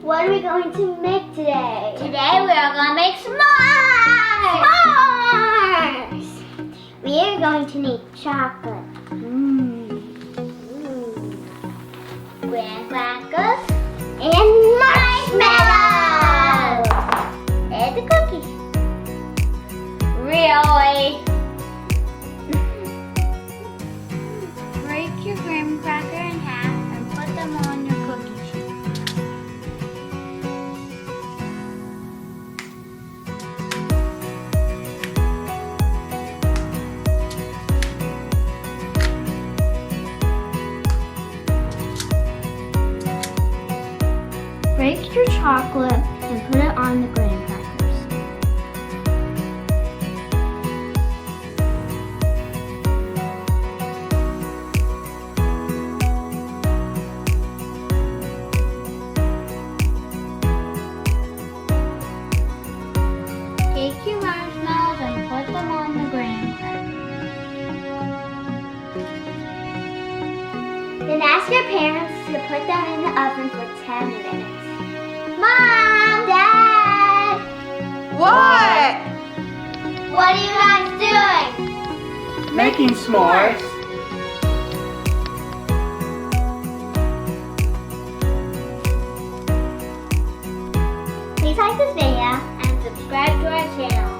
What are we going to make today? Today we are going to make s'mores! S'mores! We are going to need chocolate. Graham crackers. And marshmallow! And the cookies. Really? Break your graham cracker in half and put them on your cookie sheet. Break your chocolate and put it on the graham crackers. Take your marshmallows and put them on the graham crackers. Then ask your parents to put them in the oven for 10 minutes. Mom! Dad! What? What are you guys doing? Making s'mores. Please like this video and subscribe to our channel.